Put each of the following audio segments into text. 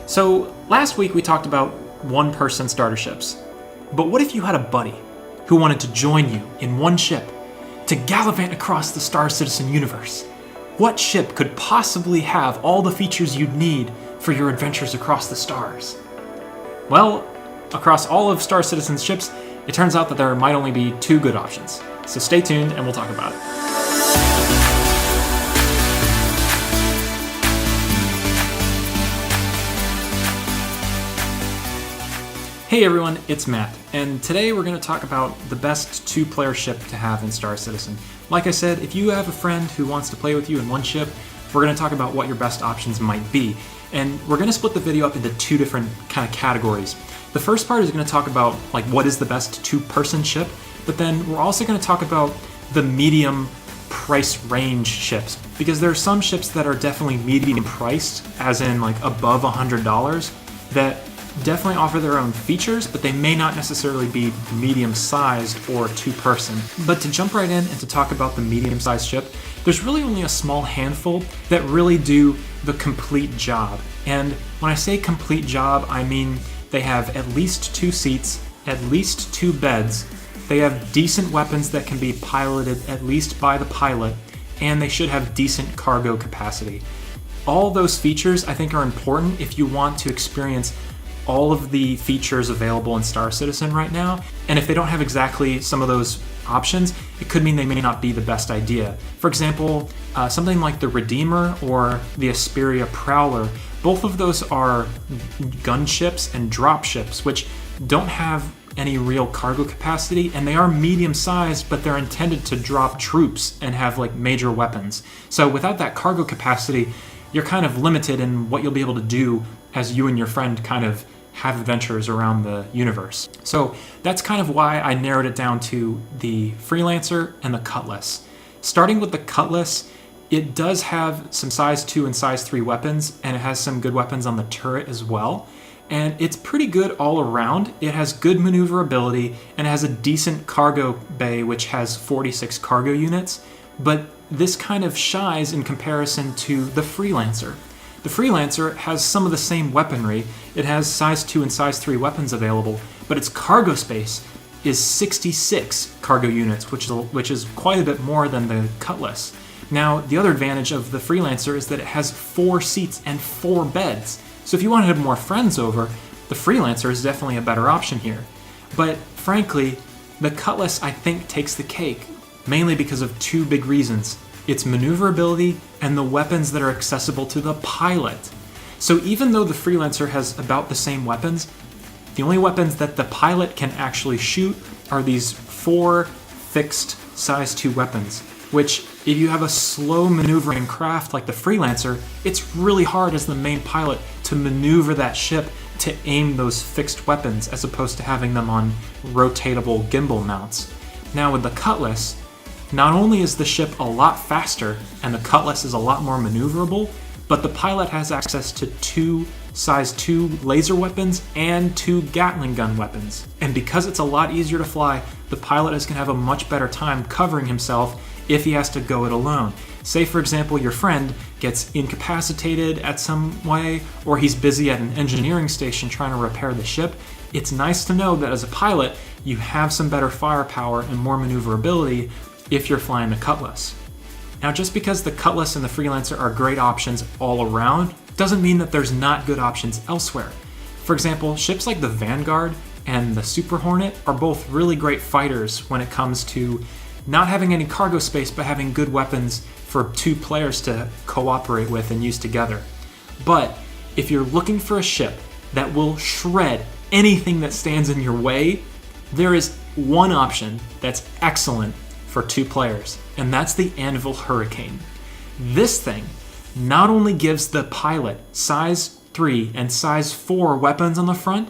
So last week we talked about one-person starter ships. But what if you had a buddy who wanted to join you in one ship to gallivant across the Star Citizen universe? What ship could possibly have all the features you'd need for your adventures across the stars? Well, across all of Star Citizen's ships, it turns out that there might only be two good options. So stay tuned and we'll talk about it. Hey everyone, it's Matt, and today we're going to talk about the best two-player ship to have in Star Citizen. Like I said, if you have a friend who wants to play with you in one ship, we're going to talk about what your best options might be. And we're going to split the video up into two different kind of categories. The first part is going to talk about like what is the best two-person ship, but then we're also going to talk about the medium price range ships, because there are some ships that are definitely medium priced, as in like above $100, that definitely offer their own features, but they may not necessarily be medium-sized or two-person. But to jump right in and to talk about the medium-sized ship, there's really only a small handful that really do the complete job. And when I say complete job, I mean they have at least 2 seats, at least 2 beds, they have decent weapons that can be piloted at least by the pilot, and they should have decent cargo capacity. All those features I think are important if you want to experience all of the features available in Star Citizen right now, and if they don't have exactly some of those options, it could mean they may not be the best idea. For example, something like the Redeemer or the Asperia Prowler, both of those are gunships and dropships, which don't have any real cargo capacity, and they are medium-sized, but they're intended to drop troops and have like major weapons. So without that cargo capacity, you're kind of limited in what you'll be able to do as you and your friend kind of have adventures around the universe. So that's kind of why I narrowed it down to the Freelancer and the Cutlass. Starting with the Cutlass, it does have some size 2 and size 3 weapons, and it has some good weapons on the turret as well. And it's pretty good all around. It has good maneuverability and has a decent cargo bay, which has 46 cargo units. But this kind of shies in comparison to the Freelancer. The Freelancer has some of the same weaponry. It has size 2 and size 3 weapons available, but its cargo space is 66 cargo units, which is quite a bit more than the Cutlass. Now, the other advantage of the Freelancer is that it has 4 seats and 4 beds. So if you want to have more friends over, the Freelancer is definitely a better option here. But frankly, the Cutlass I think takes the cake, mainly because of 2 big reasons: its maneuverability and the weapons that are accessible to the pilot. So even though the Freelancer has about the same weapons, the only weapons that the pilot can actually shoot are these 4 fixed size 2 weapons, which if you have a slow maneuvering craft like the Freelancer, it's really hard as the main pilot to maneuver that ship to aim those fixed weapons as opposed to having them on rotatable gimbal mounts. Now with the Cutlass, not only is the ship a lot faster and the Cutlass is a lot more maneuverable, but the pilot has access to 2 size 2 laser weapons and 2 Gatling gun weapons. And because it's a lot easier to fly, the pilot is going to have a much better time covering himself if he has to go it alone. Say for example your friend gets incapacitated at some way, or he's busy at an engineering station trying to repair the ship. It's nice to know that as a pilot you have some better firepower and more maneuverability if you're flying the Cutlass. Now just because the Cutlass and the Freelancer are great options all around doesn't mean that there's not good options elsewhere. For example, ships like the Vanguard and the Super Hornet are both really great fighters when it comes to not having any cargo space but having good weapons for 2 players to cooperate with and use together. But if you're looking for a ship that will shred anything that stands in your way, there is one option that's excellent for 2 players, and that's the Anvil Hurricane. This thing not only gives the pilot size 3 and size 4 weapons on the front,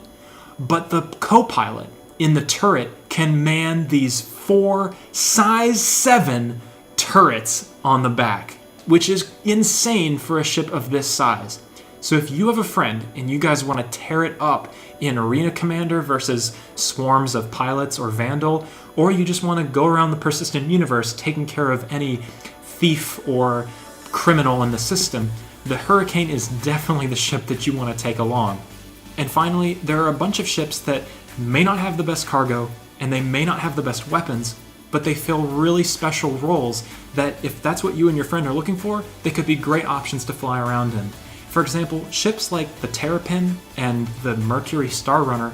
but the co-pilot in the turret can man these 4 size 7 turrets on the back, which is insane for a ship of this size. So if you have a friend and you guys want to tear it up in Arena Commander versus swarms of pilots or Vandal, or you just want to go around the persistent universe taking care of any thief or criminal in the system, the Hurricane is definitely the ship that you want to take along. And finally, there are a bunch of ships that may not have the best cargo, and they may not have the best weapons, but they fill really special roles that if that's what you and your friend are looking for, they could be great options to fly around in. For example, ships like the Terrapin and the Mercury Star Runner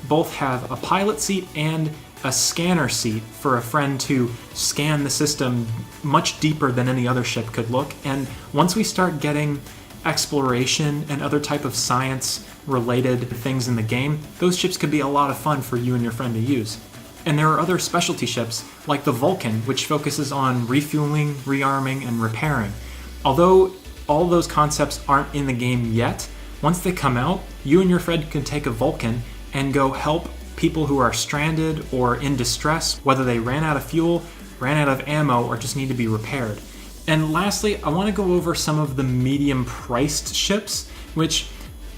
both have a pilot seat and a scanner seat for a friend to scan the system much deeper than any other ship could look. And once we start getting exploration and other type of science related things in the game, those ships could be a lot of fun for you and your friend to use. And there are other specialty ships like the Vulcan, which focuses on refueling, rearming, and repairing. Although all those concepts aren't in the game yet, once they come out, you and your friend can take a Vulcan and go help people who are stranded or in distress, whether they ran out of fuel, ran out of ammo, or just need to be repaired. And lastly, I want to go over some of the medium-priced ships, which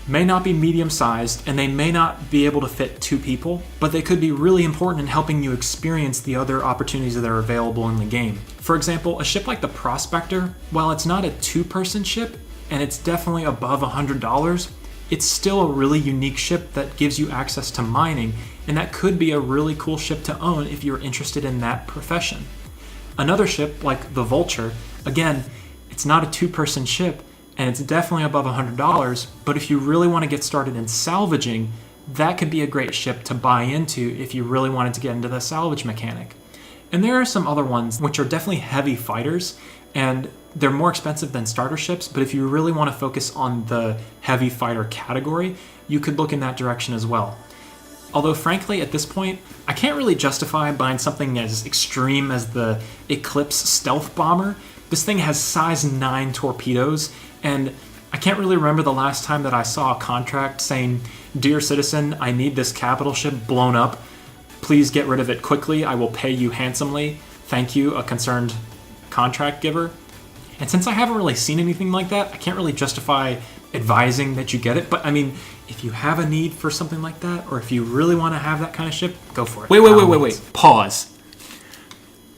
may not be medium-sized, and they may not be able to fit 2 people, but they could be really important in helping you experience the other opportunities that are available in the game. For example, a ship like the Prospector, while it's not a 2-person ship, and it's definitely above $100, it's still a really unique ship that gives you access to mining, and that could be a really cool ship to own if you're interested in that profession. Another ship, like the Vulture, again, it's not a 2-person ship, and it's definitely above $100, but if you really want to get started in salvaging, that could be a great ship to buy into if you really wanted to get into the salvage mechanic. And there are some other ones which are definitely heavy fighters, and they're more expensive than starter ships, but if you really want to focus on the heavy fighter category, you could look in that direction as well. Although frankly, at this point, I can't really justify buying something as extreme as the Eclipse Stealth Bomber. This thing has size 9 torpedoes, and I can't really remember the last time that I saw a contract saying, "Dear citizen, I need this capital ship blown up. Please get rid of it quickly. I will pay you handsomely. Thank you, a concerned contract giver." And since I haven't really seen anything like that, I can't really justify advising that you get it. But I mean, if you have a need for something like that, or if you really want to have that kind of ship, go for it. Wait. Pause.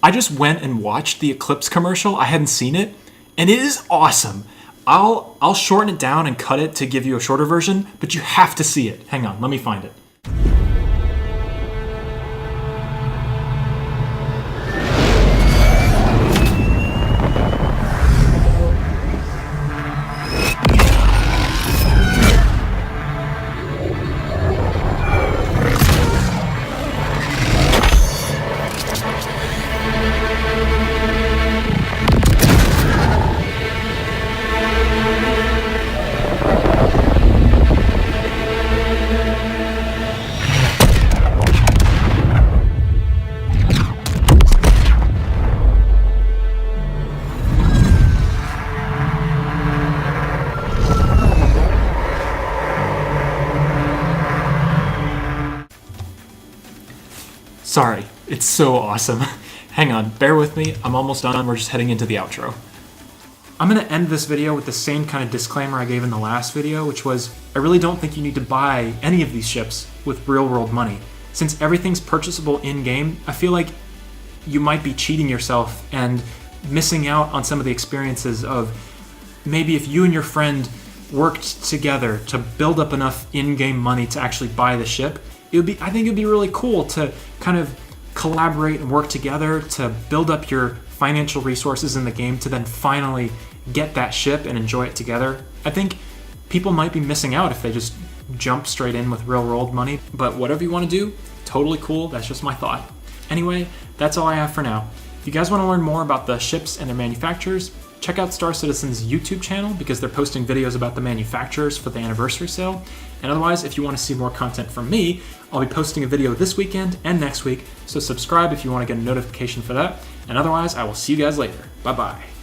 I just went and watched the Eclipse commercial. I hadn't seen it, and it is awesome. I'll shorten it down and cut it to give you a shorter version, but you have to see it. Hang on, let me find it. Sorry, it's so awesome. Hang on, bear with me, I'm almost done, we're just heading into the outro. I'm going to end this video with the same kind of disclaimer I gave in the last video, which was, I really don't think you need to buy any of these ships with real-world money. Since everything's purchasable in-game, I feel like you might be cheating yourself and missing out on some of the experiences of maybe if you and your friend worked together to build up enough in-game money to actually buy the ship. I think it'd be really cool to kind of collaborate and work together to build up your financial resources in the game to then finally get that ship and enjoy it together. I think people might be missing out if they just jump straight in with real world money, but whatever you want to do, totally cool. That's just my thought. Anyway, that's all I have for now. If you guys want to learn more about the ships and their manufacturers, check out Star Citizen's YouTube channel because they're posting videos about the manufacturers for the anniversary sale. And otherwise, if you want to see more content from me, I'll be posting a video this weekend and next week, so subscribe if you want to get a notification for that. And otherwise, I will see you guys later. Bye-bye.